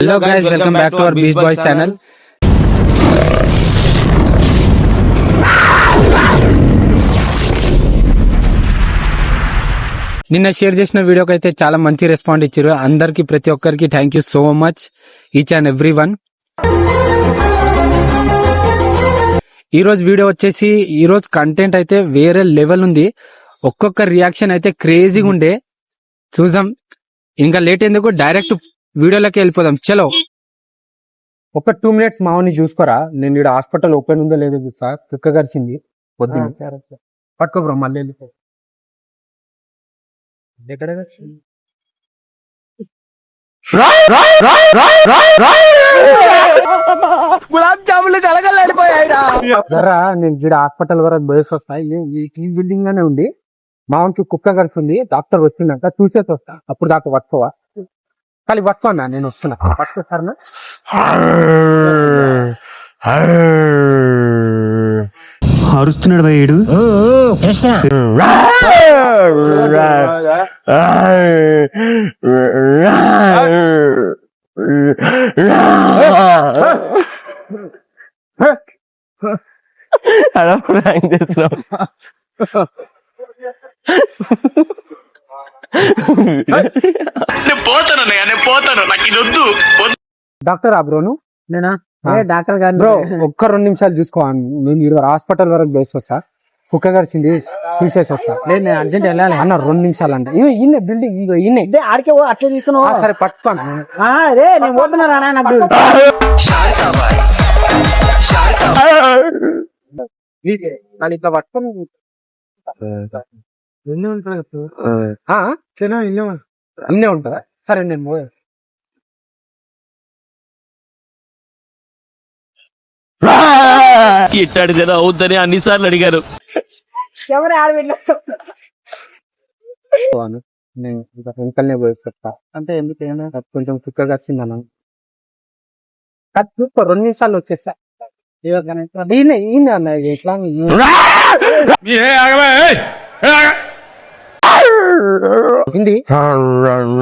Hello guys, welcome back to our Beast Boys channel. నిన్న share చేసిన వీడియోకి అయితే చాలా మంచి రెస్పాండ్ ఇచ్చారు. అందరికి ప్రతి ఒక్కరికి thank you so much each and every one. ఈ రోజు వీడియో వచ్చేసి ఈ రోజు కంటెంట్ అయితే వేరే లెవెల్ ఉంది. ఒక్కొక్క రియాక్షన్ అయితే క్రేజీగా ఉండే. చూద్దాం, ఇంకా లేట్ ఎందుకు డైరెక్ట్ వీడియోలోకి వెళ్ళిపోదాం. చలో, ఒక 2 minutes మామని చూసుకోరా. నేను ఇక్కడ హాస్పిటల్ ఓపెన్ ఉందో లేదో సార్, కుక్క గరిచింది పొద్దున్న. పట్టుకో బ్రో, మళ్ళీ వెళ్ళిపో. గులాబ్ జాములు జరా నేను ఇక్కడ హాస్పిటల్ వరకు బయస్ వస్తాయి. ఈ బిల్డింగ్ గానే ఉంది. మామకి కుక్క గరిచింది. డాక్టర్ వచ్చిందంట, చూసేసి వస్తా. అప్పుడు దాకా పట్టుకోవా, కానీ పట్టుకోన్నా, నేను వస్తున్నా. పట్టుకో సార్. అరుస్తున్నాడు భయ్యుడు. పోతాను, నాకు ఇది వద్దు. డాక్టర్ ఆ బ్రోను నేనా డాక్టర్ గారు బ్రో, ఒక్క 2 నిమిషాలు చూసుకో. నేను ఇక్కడ హాస్పిటల్ వరకు బేసి వస్తా. కుక్క గడిచింది, చూసేసి వస్తా. లేదు, నేను అర్జెంట్ వెళ్ళాలి అన్న 2 నిమిషాలు అంటే ఇన్నే బిల్డింగ్ ఇగో ఇన్నే. ఆడికే అట్లా తీసుకున్నావు. సరే పట్టుకోను. అదే నేను పోతున్నా నాకు ఇట్లా పట్టుకొని అన్నీ ఉంటుందా? సరే నేను ఇట్టాడు కదా అవుద్దని అన్నిసార్లు అడిగారు. ఎవరు నేను వెంకల్నే పోయేస్తా. అంటే ఎందుకు కొంచెం కుక్క గడిచింది అన్న. 2 నిమిషాలు వచ్చేస్తా. ఈయన అన్న ఇట్లా हिंदी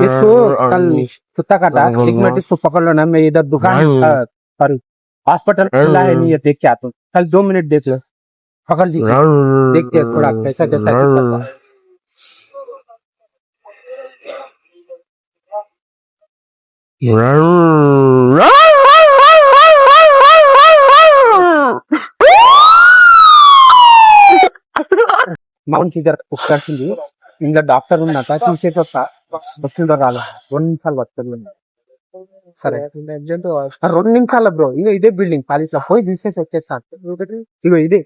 इसको कल कुत्ता काटा, एक मिनट इसको पकड़ लो ना. मैं इधर दुकान पर हॉस्पिटल खुला है नहीं, ये देख के आता हूँ. कल 2 मिनट देख लो, पकड़ लीजिए, देखते थोड़ा कैसा कैसा మౌన్ ఫిగర్ వచ్చింది. ఇంట్లో డాక్టర్ ఉన్నట, చూసేసి వస్తుందో రాలే. 2 నిమిషాలు వస్తుంది. సరే 2 నిమిషాల బ్రో. ఇగో ఇదే బిల్డింగ్, కాలేజ్లో పోయి చూసేసి వచ్చేస్తా. ఇగో ఇదే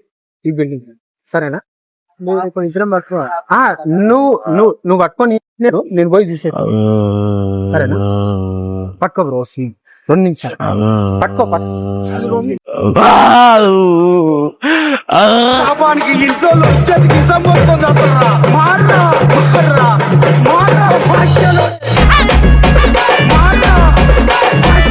ఈ బిల్డింగ్. సరేనా? ఇప్పుడు ఇద్దరం పట్టుకో. నువ్వు పట్టుకొని నేను పోయి చూసేస్తా. సరేనా? పట్టుకో బ్రో, 2 నిమిషాలు పట్టుకో. పాపానికి ఇంట్లో వచ్చేది సంబంధం చేస్తారా? మారా మారా మారా భాగ్యలో మారా భాగ్యలో.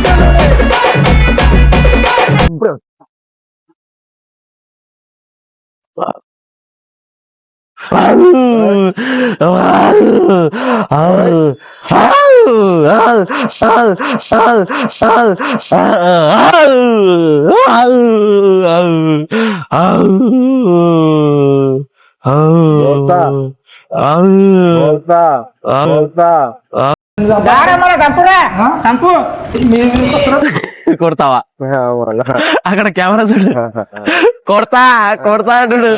కొడతావా? అక్కడ కెమెరా చూడు. కొడతా అంటుడు.